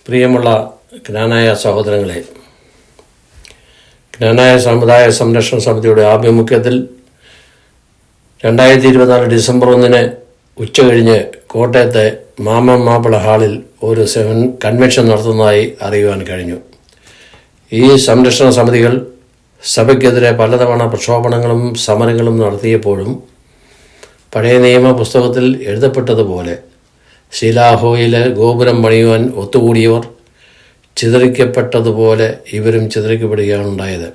പ്രിയമുള്ള ജ്ഞാനായ സഹോദരങ്ങളെ, ജ്ഞാനായ സമുദായ സംരക്ഷണ സമിതിയുടെ ആഭിമുഖ്യത്തിൽ 2024 ഡിസംബർ 1 ഉച്ചകഴിഞ്ഞ് കോട്ടയത്തെ മാപ്പിള ഹാളിൽ ഒരു കൺവെൻഷൻ നടത്തുന്നതായി അറിയുവാൻ കഴിഞ്ഞു. ഈ സംരക്ഷണ സമിതികൾ സഭയ്ക്കെതിരെ പലതവണ പ്രക്ഷോഭണങ്ങളും സമരങ്ങളും നടത്തിയപ്പോഴും പഴയ നിയമ പുസ്തകത്തിൽ എഴുതപ്പെട്ടതുപോലെ ശിലാഹോയിൽ ഗോപുരം പണിയുവാൻ ഒത്തുകൂടിയവർ ചിതറിക്കപ്പെട്ടതുപോലെ ഇവരും ചിതറിക്കപ്പെടുകയാണ് ഉണ്ടായത്.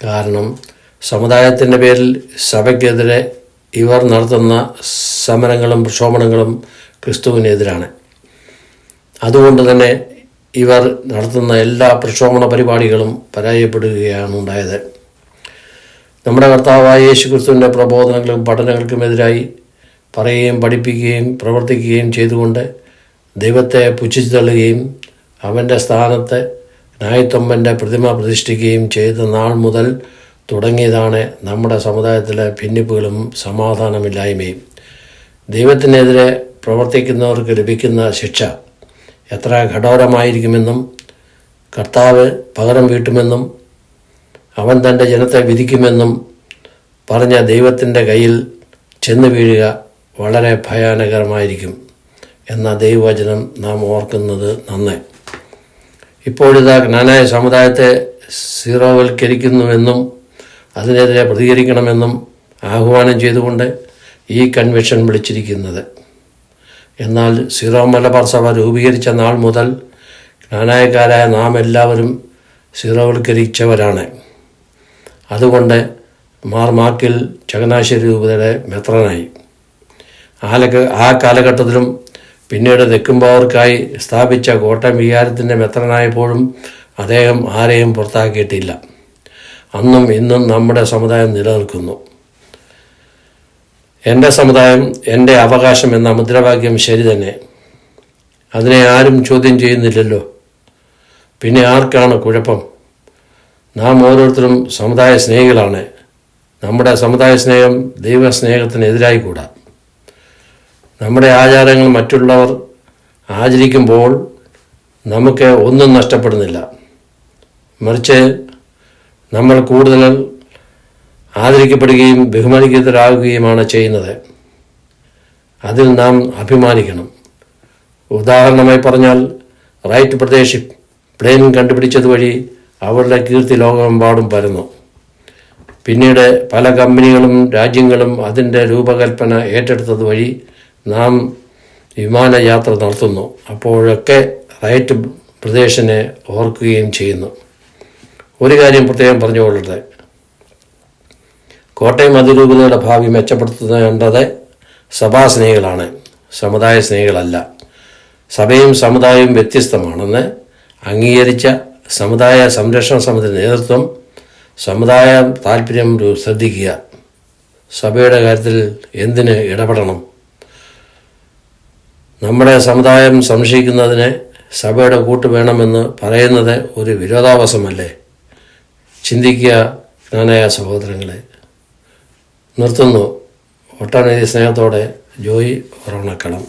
കാരണം സമുദായത്തിൻ്റെ പേരിൽ സഭയ്ക്കെതിരെ ഇവർ നടത്തുന്ന സമരങ്ങളും പ്രക്ഷോഭണങ്ങളും ക്രിസ്തുവിനെതിരാണ്. അതുകൊണ്ട് തന്നെ ഇവർ നടത്തുന്ന എല്ലാ പ്രക്ഷോഭണ പരിപാടികളും പരാജയപ്പെടുകയാണ് ഉണ്ടായത്. നമ്മുടെ കർത്താവായ യേശു ക്രിസ്തുവിൻ്റെ പ്രബോധനങ്ങളും പഠനങ്ങൾക്കുമെതിരായി പറയുകയും പഠിപ്പിക്കുകയും പ്രവർത്തിക്കുകയും ചെയ്തുകൊണ്ട് ദൈവത്തെ പുച്ഛിച്ചു തള്ളുകയും അവൻ്റെ സ്ഥാനത്ത് ന്യായത്വമ്പൻ്റെ പ്രതിമ പ്രതിഷ്ഠിക്കുകയും ചെയ്ത നാൾ മുതൽ തുടങ്ങിയതാണ് നമ്മുടെ സമുദായത്തിലെ ഭിന്നിപ്പുകളും സമാധാനമില്ലായ്മയും. ദൈവത്തിനെതിരെ പ്രവർത്തിക്കുന്നവർക്ക് ലഭിക്കുന്ന ശിക്ഷ എത്ര കഠോരമായിരിക്കുമെന്നും കർത്താവ് പകരം വീട്ടുമെന്നും അവൻ തൻ്റെ ജനത്തെ വിധിക്കുമെന്നും പറഞ്ഞ ദൈവത്തിൻ്റെ കയ്യിൽ ചെന്ന് വീഴുക വളരെ ഭയാനകരമായിരിക്കും എന്ന ദൈവവചനം നാം ഓർക്കുന്നത് നന്ന്. ഇപ്പോഴിതാ ജ്ഞാനായ സമുദായത്തെ സീറോവൽക്കരിക്കുന്നുവെന്നും അതിനെതിരെ പ്രതികരിക്കണമെന്നും ആഹ്വാനം ചെയ്തുകൊണ്ട് ഈ കൺവെൻഷൻ വിളിച്ചിരിക്കുന്നത്. എന്നാൽ സീറോ മലബാർ സഭ രൂപീകരിച്ച നാൾ മുതൽ ജ്ഞാനായക്കാരായ നാം എല്ലാവരും സീറോവൽക്കരിച്ചവരാണ്. അതുകൊണ്ട് മാക്കിൽ ചങ്ങനാശ്ശേരി രൂപതയുടെ മെത്രാനായി. ആ കാലഘട്ടത്തിലും പിന്നീട് തെക്കുംപാവർക്കായി സ്ഥാപിച്ച കോട്ടയം വികാരത്തിൻ്റെ മെത്രാനായപ്പോഴും അദ്ദേഹം ആരെയും പുറത്താക്കിയിട്ടില്ല. അന്നും ഇന്നും നമ്മുടെ സമുദായം നിലനിൽക്കുന്നു. എൻ്റെ സമുദായം എൻ്റെ അവകാശം എന്ന മുദ്രാവാക്യം ശരി തന്നെ. അതിനെ ആരും ചോദ്യം ചെയ്യുന്നില്ലല്ലോ. പിന്നെ ആർക്കാണ് കുഴപ്പം? നാം ഓരോരുത്തരും സമുദായ സ്നേഹികളാണ്. നമ്മുടെ സമുദായ സ്നേഹം ദൈവസ്നേഹത്തിനെതിരായിക്കൂടാ. നമ്മുടെ ആചാരങ്ങൾ മറ്റുള്ളവർ ആചരിക്കുമ്പോൾ നമുക്ക് ഒന്നും നഷ്ടപ്പെടുന്നില്ല. മറിച്ച് നമ്മൾ കൂടുതൽ ആദരിക്കപ്പെടുകയും ബഹുമാനിക്കപ്പെട്ടവരാകുകയുമാണ് ചെയ്യുന്നത്. അതിൽ നാം അഭിമാനിക്കണം. ഉദാഹരണമായി പറഞ്ഞാൽ, റൈറ്റ് പ്രദേശ് പ്ലെയിൻ കണ്ടുപിടിച്ചത് വഴി അവരുടെ കീർത്തി ലോകമെമ്പാടും പരന്നു. പിന്നീട് പല കമ്പനികളും രാജ്യങ്ങളും അതിൻ്റെ രൂപകൽപ്പന ഏറ്റെടുത്തത് വഴി നാം വിമാനയാത്ര നടത്തുന്നു. അപ്പോഴൊക്കെ റൈറ്റ് പ്രദേശിനെ ഓർക്കുകയും ചെയ്യുന്നു. ഒരു കാര്യം പ്രത്യേകം പറഞ്ഞുകൊള്ളട്ടെ, കോട്ടയം അതിരൂപതയുടെ ഭാവി മെച്ചപ്പെടുത്തേണ്ടത് സഭാസ്നേഹികളാണ്, സമുദായ സ്നേഹികളല്ല. സഭയും സമുദായവും വ്യത്യസ്തമാണെന്ന് അംഗീകരിച്ച സമുദായ സംരക്ഷണ സമിതി നേതൃത്വം സമുദായ താല്പര്യം ശ്രദ്ധിക്കുക. സഭയുടെ കാര്യത്തിൽ എന്തിന് ഇടപെടണം? നമ്മുടെ സമുദായം സംരക്ഷിക്കുന്നതിന് സഭയുടെ കൂട്ട് വേണമെന്ന് പറയുന്നത് ഒരു വിരോധാഭാസമല്ലേ? ചിന്തിക്കുക ജ്ഞാനായ സഹോദരങ്ങളെ. നിർത്തുന്നു. ഒട്ടനവധി സ്നേഹത്തോടെ ജോയി ഓർമ്മക്കളം.